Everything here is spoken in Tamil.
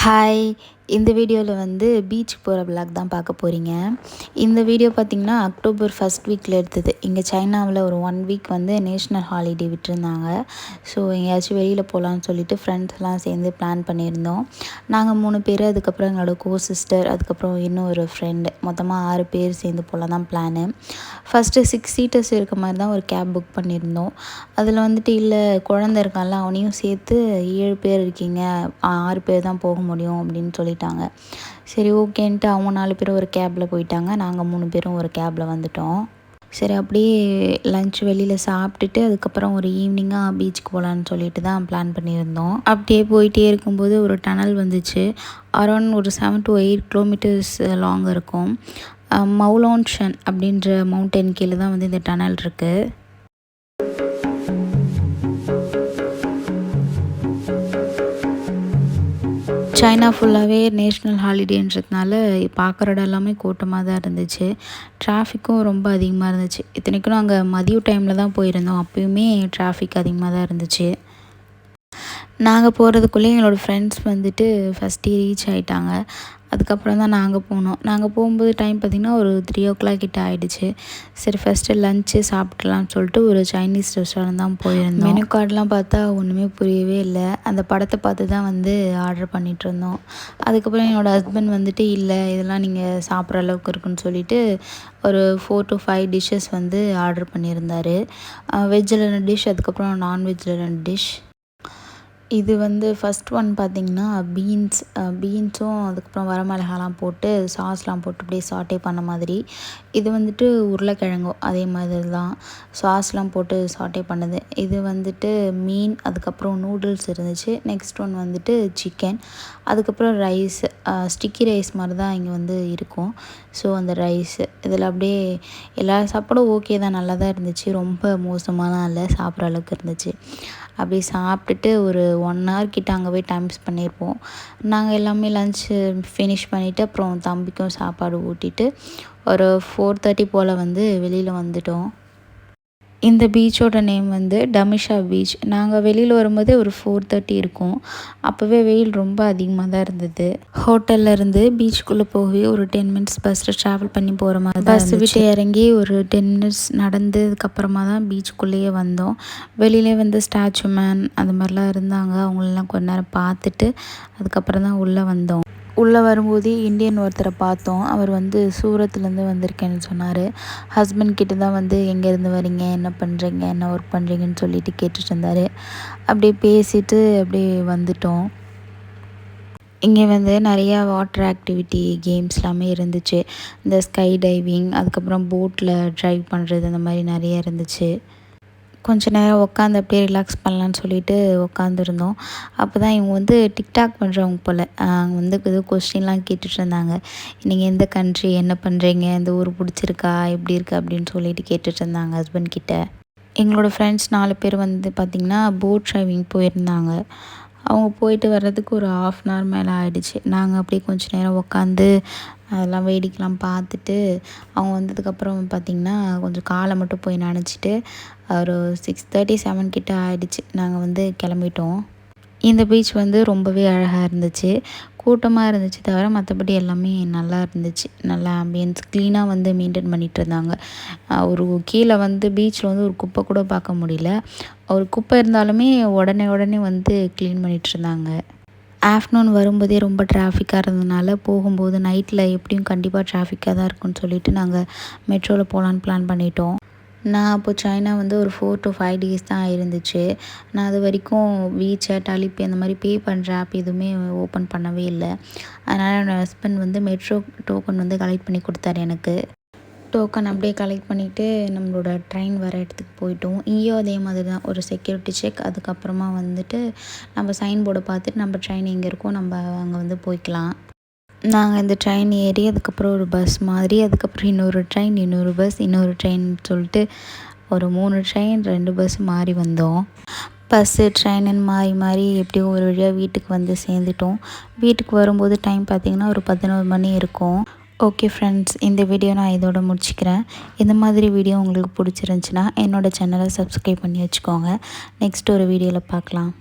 ஹாய்! இந்த வீடியோவில் வந்து பீச் போகிற விளாக் தான் பார்க்க போகிறீங்க. இந்த வீடியோ பார்த்திங்கன்னா அக்டோபர் ஃபர்ஸ்ட் வீக்கில் எடுத்தது. இங்கே சைனாவில் ஒரு 1 வீக் வந்து நேஷ்னல் ஹாலிடே விட்டுருந்தாங்க. ஸோ எங்கேயாச்சும் வெளியில் போகலான்னு சொல்லிட்டு ஃப்ரெண்ட்ஸ்லாம் சேர்ந்து பிளான் பண்ணியிருந்தோம். நாங்கள் 3 பேர், அதுக்கப்புறம் எங்களோட சிஸ்டர், அதுக்கப்புறம் இன்னும் ஒரு ஃப்ரெண்டு, மொத்தமாக 6 பேர் சேர்ந்து போகலாம் தான் பிளானு. ஃபஸ்ட்டு 6 சீட்டர்ஸ் இருக்க மாதிரி தான் ஒரு கேப் புக் பண்ணியிருந்தோம். அதில் வந்துட்டு இல்லை குழந்த இருக்கான்ல, அவனையும் சேர்த்து 7 பேர் இருக்கீங்க, 6 பேர் தான் போக முடியும் அப்படின்னு சொல்லிட்டாங்க. சரி ஓகேன்ட்டு அவங்க 4 பேரும் ஒரு கேபில் போயிட்டாங்க. நாங்கள் 3 பேரும் ஒரு கேபில் வந்துட்டோம். சரி அப்படியே லன்ச் வெளியில் சாப்பிட்டுட்டு அதுக்கப்புறம் ஒரு ஈவினிங்காக பீச்சுக்கு போகலான்னு சொல்லிட்டு தான் பிளான் பண்ணியிருந்தோம். அப்படியே போயிட்டே இருக்கும்போது ஒரு டனல் வந்துச்சு. அரௌண்ட் ஒரு 7 to 8 கிலோமீட்டர்ஸ் லாங் இருக்கும். மவுலான்ஷன் அப்படின்ற மவுண்டன் கீழே தான் வந்து இந்த டனல் இருக்குது. சைனா ஃபுல்லாகவே நேஷ்னல் ஹாலிடேன்றதுனால பார்க்குற இடம் எல்லாமே கூட்டமாக தான் இருந்துச்சு. டிராஃபிக்கும் ரொம்ப அதிகமாக இருந்துச்சு. இத்தனைக்கும் நாங்கள் மதியம் டைமில் தான் போயிருந்தோம். அப்போயுமே டிராஃபிக் அதிகமாக தான் இருந்துச்சு. நாங்கள் போகிறதுக்குள்ளே எங்களோட ஃப்ரெண்ட்ஸ் வந்துட்டு ஃபஸ்ட்டு ரீச் ஆகிட்டாங்க. அதுக்கப்புறம் தான் நாங்கள் போனோம். நாங்கள் போகும்போது டைம் பார்த்திங்கன்னா ஒரு 3 o'clock கிட்ட ஆகிடுச்சு. சரி ஃபஸ்ட்டு லன்ச்சு சாப்பிட்லான்னு சொல்லிட்டு ஒரு சைனீஸ் ரெஸ்டாரண்ட் தான் போயிருந்தோம். மெனு கார்டெலாம் பார்த்தா ஒன்றுமே புரியவே இல்லை. அந்த படத்தை பார்த்து தான் வந்து ஆர்டர் பண்ணிகிட்டு இருந்தோம். அதுக்கப்புறம் என்னோடய ஹஸ்பண்ட் வந்துட்டு இல்லை இதெல்லாம் நீங்கள் சாப்பிட்ற அளவுக்கு இருக்குன்னு சொல்லிட்டு ஒரு 4 to 5 டிஷ்ஷஸ் வந்து ஆர்டர் பண்ணியிருந்தார். வெஜ்ஜில் 2 டிஷ், அதுக்கப்புறம் நான்வெஜ்ஜில் 2 டிஷ். இது வந்து ஃபஸ்ட் ஒன் பார்த்திங்கன்னா பீன்ஸும் அதுக்கப்புறம் வரமிளகாலாம் போட்டு சாஸ்லாம் போட்டு அப்படியே சாட்டே பண்ண மாதிரி. இது வந்துட்டு உருளைக்கிழங்கும் அதே மாதிரி தான் சாஸ்லாம் போட்டு சாட்டே பண்ணது. இது வந்துட்டு மீன், அதுக்கப்புறம் நூடுல்ஸ் இருந்துச்சு. நெக்ஸ்ட் ஒன் வந்துட்டு சிக்கன், அதுக்கப்புறம் ரைஸ், ஸ்டிக்கி ரைஸ் மாதிரி தான் இங்கே வந்து இருக்கும். ஸோ அந்த ரைஸு இதில் அப்படியே எல்லா சாப்பாடும் ஓகே தான், நல்லா தான் இருந்துச்சு. ரொம்ப மோசமாலாம் இல்லை, சாப்பிட்ற அளவுக்கு இருந்துச்சு. அப்படி சாப்பிட்டுட்டு ஒரு 1 hour கிட்ட அங்கே போய் டைம் ஸ்பெண்ட் பண்ணியிருப்போம். நாங்கள் எல்லாமே லன்ச்சு ஃபினிஷ் பண்ணிவிட்டு அப்புறம் தம்பிக்கும் சாப்பாடு ஊட்டிட்டு ஒரு 4:30 போல் வந்து வெளியில் வந்துட்டோம். இந்த பீச்சோட நேம் வந்து டமிஷா பீச். நாங்கள் வெளியில் வரும்போது ஒரு 4:30 இருக்கும். அப்போவே வெயில் ரொம்ப அதிகமாக தான் இருந்தது. ஹோட்டல்லேருந்து பீச்சுக்குள்ளே போகவே ஒரு 10 minutes பஸ்ஸில் ட்ராவல் பண்ணி போகிற மாதிரி தான். பஸ் விட்டு இறங்கி ஒரு 10 minutes நடந்ததுக்கப்புறமா தான் பீச்சுக்குள்ளேயே வந்தோம். வெளியிலே வந்து ஸ்டாச்சு மேன் அந்த மாதிரிலாம் இருந்தாங்க. அவங்களெல்லாம் கொஞ்ச நேரம் பார்த்துட்டு அதுக்கப்புறம் தான் உள்ளே வந்தோம். உள்ளே வரும்போதே இந்தியன் ஒருத்தரை பார்த்தோம். அவர் வந்து சூரத்துலேருந்து வந்திருக்கேன்னு சொன்னார். ஹஸ்பண்ட் கிட்ட தான் வந்து எங்கேருந்து வரீங்க, என்ன பண்ணுறீங்க, என்ன ஒர்க் பண்ணுறீங்கன்னு சொல்லிட்டு கேட்டுட்டு இருந்தார். அப்படியே பேசிட்டு அப்படியே வந்துட்டோம். இங்கே வந்து நிறையா வாட்டர் ஆக்டிவிட்டி கேம்ஸ் எல்லாமே இருந்துச்சு. இந்த ஸ்கை டைவிங், அதுக்கப்புறம் போட்டில் ட்ரைவ் பண்ணுறது, அந்த மாதிரி நிறைய இருந்துச்சு. கொஞ்சம் நேரம் உட்காந்து அப்படியே ரிலாக்ஸ் பண்ணலான்னு சொல்லிட்டு உட்காந்துருந்தோம். அப்போ தான் இவங்க வந்து டிக்டாக் பண்ணுறவங்க போல் அங்கே வந்து ஏதோ கொஸ்டின்லாம் கேட்டுட்டு இருந்தாங்க. நீங்கள் எந்த கண்ட்ரி, என்ன பண்ணுறீங்க, இந்த ஊர் பிடிச்சிருக்கா, எப்படி இருக்குது அப்படின்னு சொல்லிட்டு கேட்டுட்டு இருந்தாங்க ஹஸ்பண்ட் கிட்ட. எங்களோட ஃப்ரெண்ட்ஸ் 4 பேர் வந்து பார்த்திங்கன்னா போட் ட்ரைவிங் போயிருந்தாங்க. அவங்க போயிட்டு வர்றதுக்கு ஒரு 1/2 hour மேலே ஆகிடுச்சு. நாங்கள் அப்படியே கொஞ்சம் நேரம் உட்காந்து அதெல்லாம் வேடிக்கைலாம் பார்த்துட்டு அவங்க வந்ததுக்கப்புறம் பார்த்திங்கன்னா கொஞ்சம் காலை மட்டும் போய் நனைச்சிட்டு ஒரு 6:30 7 கிட்ட ஆகிடுச்சு. நாங்கள் வந்து கிளம்பிட்டோம். இந்த பீச் வந்து ரொம்பவே அழகாக இருந்துச்சு. கூட்டமாக இருந்துச்சு தவிர மற்றபடி எல்லாமே நல்லா இருந்துச்சு. நல்லா ஆம்பியன்ஸ் க்ளீனாக வந்து மெயின்டைன் பண்ணிகிட்டு இருந்தாங்க. ஒரு கீழே வந்து பீச்சில் வந்து ஒரு குப்பை கூட பார்க்க முடியல. ஒரு குப்பை இருந்தாலுமே உடனே வந்து க்ளீன் பண்ணிகிட்டு இருந்தாங்க. ஆஃப்டர்நூன் வரும்போதே ரொம்ப டிராஃபிக்காக இருந்ததுனால போகும்போது நைட்டில் எப்படியும் கண்டிப்பாக டிராஃபிக்காக தான் இருக்குன்னு சொல்லிட்டு நாங்கள் மெட்ரோவில் போகலான்னு பிளான் பண்ணிட்டோம். நான் அப்போது சைனா வந்து ஒரு 4 to 5 days தான் இருந்துச்சு. நான் அது வரைக்கும் வீசாட், அலிபே அந்த மாதிரி பே பண்ணுற ஆப் எதுவுமே ஓப்பன் பண்ணவே இல்லை. அதனால் என்னோடய ஹஸ்பண்ட் வந்து மெட்ரோ டோக்கன் வந்து கலெக்ட் பண்ணி கொடுத்தாரு எனக்கு. டோக்கன் அப்படியே கலெக்ட் பண்ணிவிட்டு நம்மளோட ட்ரெயின் வர இடத்துக்கு போயிட்டோம். இங்கேயும் அதே மாதிரி தான் ஒரு செக்யூரிட்டி செக், அதுக்கப்புறமா வந்துட்டு நம்ம சைன் போர்டை பார்த்துட்டு நம்ம ட்ரெயின் எங்கே இருக்கோ நம்ம அங்கே வந்து போய்க்கலாம். நாங்கள் இந்த ட்ரெயின் ஏறி அதுக்கப்புறம் ஒரு பஸ் மாதிரி, அதுக்கப்புறம் இன்னொரு ட்ரெயின், இன்னொரு பஸ், இன்னொரு ட்ரெயின் சொல்லிட்டு ஒரு 3 ட்ரெயின் 2 பஸ் மாறி வந்தோம். பஸ்ஸு ட்ரெயினுன்னு மாறி எப்படியோ ஒரு வழியாக வீட்டுக்கு வந்து சேர்ந்துட்டோம். வீட்டுக்கு வரும்போது டைம் பார்த்திங்கன்னா ஒரு 11 மணி இருக்கும். ஓகே ஃப்ரெண்ட்ஸ், இந்த வீடியோ நான் இதோட முடிச்சுக்கிறேன். இந்த மாதிரி வீடியோ உங்களுக்கு பிடிச்சிருந்துச்சின்னா என்னோடய சேனலை சப்ஸ்கிரைப் பண்ணி வச்சுக்கோங்க. நெக்ஸ்ட் ஒரு வீடியோவில் பார்க்கலாம்.